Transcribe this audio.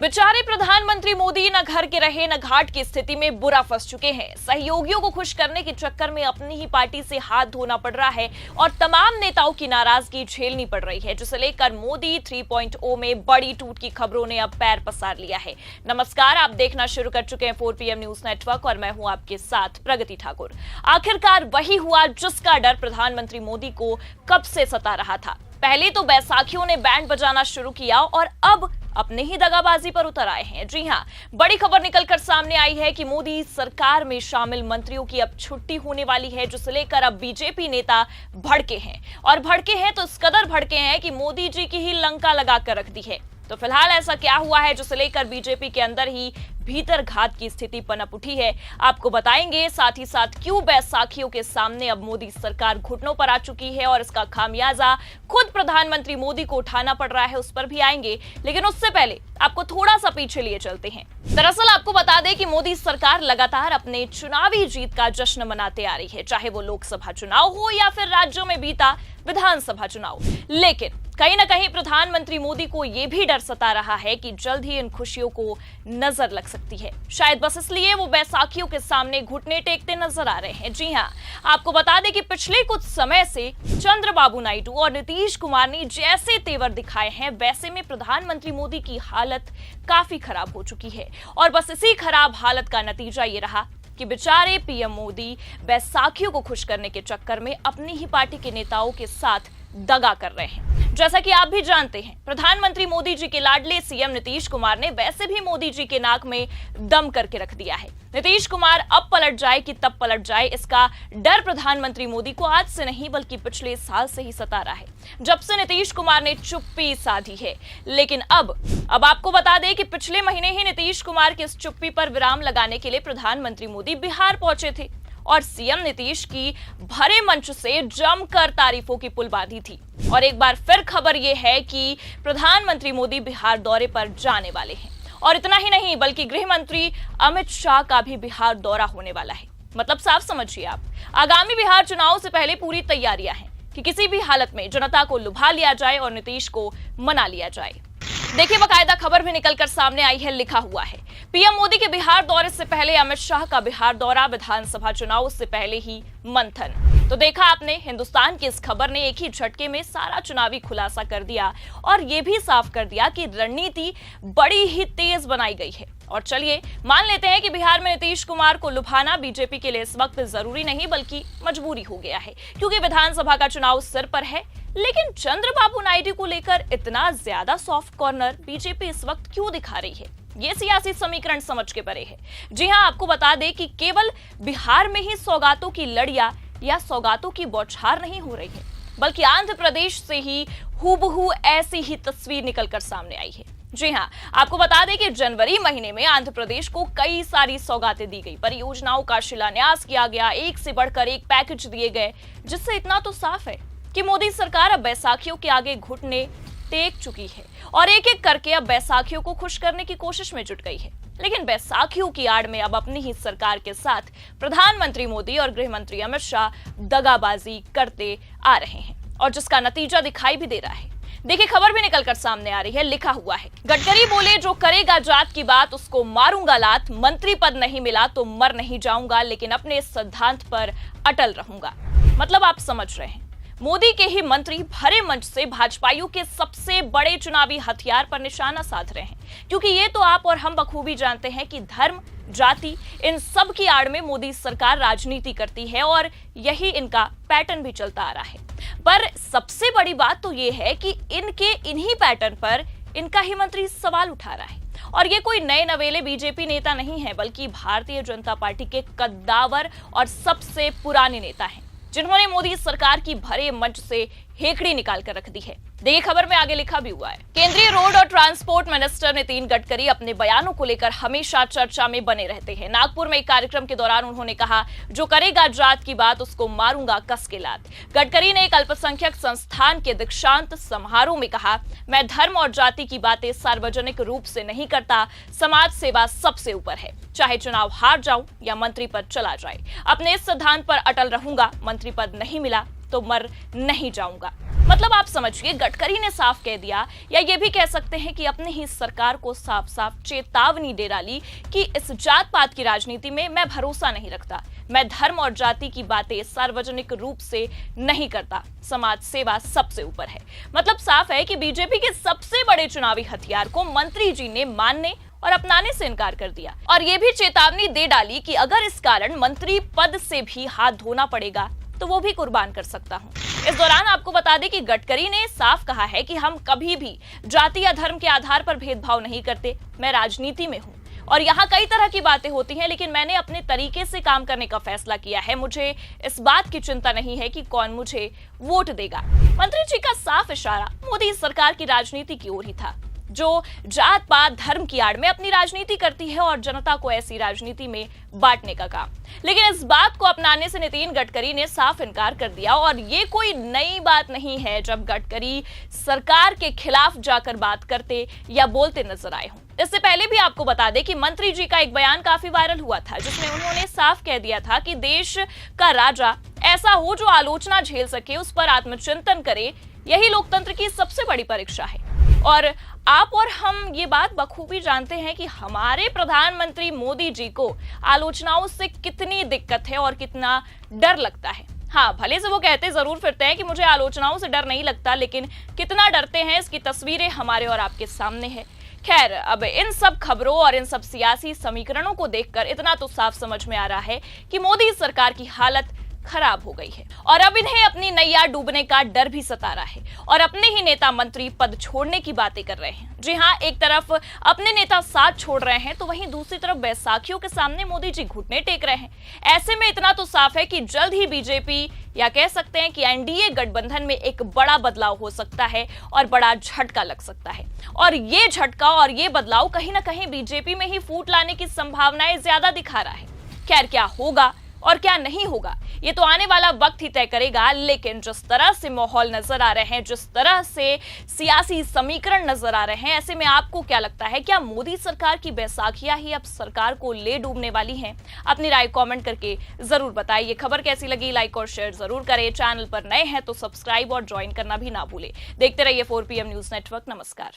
बेचारे प्रधानमंत्री मोदी न घर के रहे न घाट की स्थिति में बुरा फंस चुके हैं। सहयोगियों को खुश करने के चक्कर में अपनी ही पार्टी से हाथ धोना पड़ रहा है और तमाम नेताओं की नाराजगी झेलनी पड़ रही है, जिसे लेकर मोदी 3.0 में बड़ी टूट की खबरों ने अब पैर पसार लिया है। नमस्कार, आप देखना शुरू कर चुके हैं 4 PM न्यूज नेटवर्क और मैं हूं आपके साथ प्रगति ठाकुर। आखिरकार वही हुआ जिसका डर प्रधानमंत्री मोदी को कब से सता रहा था। पहले तो बैसाखियों ने बैंड बजाना शुरू किया और अब अपने ही दगाबाजी पर उतर आए हैं। जी हां, बड़ी खबर निकलकर सामने आई है कि मोदी सरकार में शामिल मंत्रियों की अब छुट्टी होने वाली है, जिसे लेकर अब बीजेपी नेता भड़के हैं और भड़के हैं तो इस कदर भड़के हैं कि मोदी जी की ही लंका लगा कर रख दी है। तो फिलहाल ऐसा क्या हुआ है जिसे लेकर बीजेपी के अंदर ही भीतर घात की स्थिति पनप उठी है, आपको बताएंगे। साथ ही साथ क्यों बैसाखियों के सामने अब मोदी सरकार घुटनों पर आ चुकी है और इसका खामियाजा खुद प्रधानमंत्री मोदी को उठाना पड़ रहा है, उस पर भी आएंगे। लेकिन उससे पहले आपको थोड़ा सा पीछे लिए चलते हैं। दरअसल आपको बता दें कि मोदी सरकार लगातार अपने चुनावी जीत का जश्न मनाते आ रही है, चाहे वो लोकसभा चुनाव हो या फिर राज्यों में बीता विधानसभा चुनाव। लेकिन कहीं ना कहीं प्रधानमंत्री मोदी को यह भी डर सता रहा है कि जल्द ही इन खुशियों को नजर लग सकती है। शायद बस इसलिए वो बैसाखियों के सामने घुटने टेकते नजर आ रहे हैं। जी हां, आपको बता दें कि पिछले कुछ समय से चंद्रबाबू नायडू और नीतीश कुमार ने जैसे तेवर दिखाए हैं, वैसे में प्रधानमंत्री मोदी की हालत काफी खराब हो चुकी है और बस इसी खराब हालत का नतीजा ये रहा कि बेचारे पीएम मोदी बैसाखियों को खुश करने के चक्कर में अपनी ही पार्टी के नेताओं के साथ दगा कर रहे हैं। जैसा कि आप भी जानते हैं, प्रधानमंत्री मोदी जी के लाडले सीएम नीतीश कुमार ने वैसे भी मोदी जी के नाक में दम करके रख दिया है। नीतीश कुमार अब पलट जाए कि तब पलट जाए, इसका डर प्रधानमंत्री मोदी को आज से नहीं बल्कि पिछले साल से ही सता रहा है, जब से नीतीश कुमार ने चुप्पी साधी है। लेकिन अब आपको बता दें कि पिछले महीने ही नीतीश कुमार की इस चुप्पी पर विराम लगाने के लिए प्रधानमंत्री मोदी बिहार पहुंचे थे और सीएम नीतीश की भरे मंच से जमकर तारीफों की पुल बांधी थी। और एक बार फिर खबर यह है कि प्रधानमंत्री मोदी बिहार दौरे पर जाने वाले हैं और इतना ही नहीं बल्कि गृह मंत्री अमित शाह का भी बिहार दौरा होने वाला है। मतलब साफ समझिए आप, आगामी बिहार चुनाव से पहले पूरी तैयारियां हैं कि किसी भी हालत में जनता को लुभा लिया जाए और नीतीश को मना लिया जाए। देखिए, बाकायदा खबर भी निकलकर सामने आई है, लिखा हुआ है पीएम मोदी के बिहार दौरे से पहले अमित शाह का बिहार दौरा, विधानसभा चुनाव से पहले ही मंथन। तो देखा आपने, हिंदुस्तान की इस खबर ने एक ही झटके में सारा चुनावी खुलासा कर दिया और यह भी साफ कर दिया कि रणनीति बड़ी ही तेज बनाई गई है। और चलिए मान लेते हैं कि बिहार में नीतीश कुमार को लुभाना बीजेपी के लिए इस वक्त जरूरी नहीं बल्कि मजबूरी हो गया है, क्योंकि विधानसभा का चुनाव सिर पर है। लेकिन चंद्रबाबू नायडू को लेकर इतना ज्यादा सॉफ्ट कॉर्नर बीजेपी इस वक्त क्यों दिखा रही है, ये सियासी समीकरण समझ के परे है। जी हां, आपको बता दें कि केवल बिहार में ही सौगातों की लड़ियां या सौगातों की बौछार नहीं हो रही है, बल्कि आंध्र प्रदेश से ही हूबहू ऐसी ही तस्वीर निकलकर सामने आई है। जी हां, आपको बता दें कि जनवरी महीने में आंध्र प्रदेश को कई सारी सौगातें दी गई, परियोजनाओं का शिलान्यास किया गया, एक से बढ़कर एक पैकेज दिए गए, जिससे इतना तो साफ है कि मोदी सरकार अब बैसाखियों के आगे घुटने टेक चुकी है और एक एक करके अब बैसाखियों को खुश करने की कोशिश में जुट गई है। लेकिन बैसाखियों की आड़ में अब अपनी ही सरकार के साथ प्रधानमंत्री मोदी और गृह मंत्री अमित शाह दगाबाजी करते आ रहे हैं और जिसका नतीजा दिखाई भी दे रहा है। देखिए, खबर भी निकलकर सामने आ रही है, लिखा हुआ है गडकरी बोले जो करेगा जात की बात उसको मारूंगा लात, मंत्री पद नहीं मिला तो मर नहीं जाऊंगा, लेकिन अपने सिद्धांत पर अटल रहूंगा। मतलब आप समझ रहे हैं, मोदी के ही मंत्री भरे मंच से भाजपाइयों के सबसे बड़े चुनावी हथियार पर निशाना साध रहे हैं, क्योंकि ये तो आप और हम बखूबी जानते हैं कि धर्म, जाति, इन सब की आड़ में मोदी सरकार राजनीति करती है और यही इनका पैटर्न भी चलता आ रहा है। पर सबसे बड़ी बात तो ये है कि इनके इन्हीं पैटर्न पर इनका ही मंत्री सवाल उठा रहा है और ये कोई नए नवेले बीजेपी नेता नहीं है, बल्कि भारतीय जनता पार्टी के कद्दावर और सबसे पुराने नेता हैं, जिन्होंने मोदी सरकार की भरे मंच से हेकड़ी निकाल कर रख दी है। देखिए, खबर में आगे लिखा भी हुआ है, केंद्रीय रोड और ट्रांसपोर्ट मिनिस्टर नितिन गडकरी अपने बयानों को लेकर हमेशा चर्चा में बने रहते हैं। नागपुर में एक कार्यक्रम के दौरान उन्होंने कहा, जो करेगा जात की बात उसको मारूंगा कस के लात। गडकरी ने एक अल्पसंख्यक संस्थान के दीक्षांत समारोह में कहा, मैं धर्म और जाति की बातें सार्वजनिक रूप से नहीं करता, समाज सेवा सबसे ऊपर है, चाहे चुनाव हार जाऊं या मंत्री पद चला जाए, अपने इस सिद्धांत पर अटल रहूंगा, मंत्री पद नहीं मिला तो मर नहीं जाऊंगा। मतलब आप समझिए, गडकरी ने साफ कह दिया, या ये भी कह सकते हैं कि अपनी ही सरकार को साफ साफ चेतावनी दे डाली कि इस जात पात की राजनीति में मैं भरोसा नहीं रखता, मैं धर्म और जाति की बातें सार्वजनिक रूप से नहीं करता, समाज सेवा सबसे ऊपर है। मतलब साफ है कि बीजेपी के सबसे बड़े चुनावी हथियार को मंत्री जी ने मानने और अपनाने से इनकार कर दिया, और ये भी चेतावनी दे डाली कि अगर इस कारण मंत्री पद से भी हाथ धोना पड़ेगा तो वो भी कुर्बान कर सकता हूं। इस दौरान आपको बता दें कि गडकरी ने साफ कहा है कि हम कभी भी जाति या धर्म के आधार पर भेदभाव नहीं करते, मैं राजनीति में हूं और यहाँ कई तरह की बातें होती हैं, लेकिन मैंने अपने तरीके से काम करने का फैसला किया है, मुझे इस बात की चिंता नहीं है कि कौन मुझे वोट देगा। मंत्री जी का साफ इशारा मोदी सरकार की राजनीति की ओर ही था, जो जात पात धर्म की आड़ में अपनी राजनीति करती है और जनता को ऐसी राजनीति में बांटने का काम। लेकिन इस बात को अपनाने से नितिन गडकरी ने साफ इनकार कर दिया, और ये कोई नई बात नहीं है जब गडकरी सरकार के खिलाफ जाकर बात करते या बोलते नजर आए हों। इससे पहले भी आपको बता दें कि मंत्री जी का एक बयान काफी वायरल हुआ था, जिसमें उन्होंने साफ कह दिया था कि देश का राजा ऐसा हो जो आलोचना झेल सके, उस पर आत्मचिंतन करे, यही लोकतंत्र की सबसे बड़ी परीक्षा है। और आप और हम ये बात बखूबी जानते हैं कि हमारे प्रधानमंत्री मोदी जी को आलोचनाओं से कितनी दिक्कत है और कितना डर लगता है। हाँ, भले से वो कहते जरूर फिरते हैं कि मुझे आलोचनाओं से डर नहीं लगता, लेकिन कितना डरते हैं इसकी तस्वीरें हमारे और आपके सामने है। खैर, अब इन सब खबरों और इन सब सियासी समीकरणों को देखकर इतना तो साफ समझ में आ रहा है कि मोदी सरकार की हालत खराब हो गई है, और अब इन्हें अपनी नैया डूबने का डर भी सता रहा है, और अपने ही नेता मंत्री पद छोड़ने की बातें कर रहे हैं। जी हाँ, एक तरफ अपने नेता साथ छोड़ रहे हैं, तो वहीं दूसरी तरफ बैसाखियों के सामने मोदी जी घुटने टेक रहे हैं। ऐसे में इतना तो साफ है कि जल्द ही बीजेपी, या कह सकते हैं कि एनडीए गठबंधन में एक बड़ा बदलाव हो सकता है और बड़ा झटका लग सकता है, और ये झटका और ये बदलाव कहीं ना कहीं बीजेपी में ही फूट लाने की संभावनाएं ज्यादा दिखा रहा है। खैर, क्या होगा और क्या नहीं होगा ये तो आने वाला वक्त ही तय करेगा, लेकिन जिस तरह से माहौल नजर आ रहे हैं, जिस तरह से सियासी समीकरण नजर आ रहे हैं, ऐसे में आपको क्या लगता है, क्या मोदी सरकार की बैसाखियां ही अब सरकार को ले डूबने वाली हैं? अपनी राय कमेंट करके जरूर बताइए। खबर कैसी लगी लाइक और शेयर जरूर करें। चैनल पर नए हैं तो सब्सक्राइब और ज्वाइन करना भी ना भूलें। देखते रहिए 4PM न्यूज नेटवर्क। नमस्कार।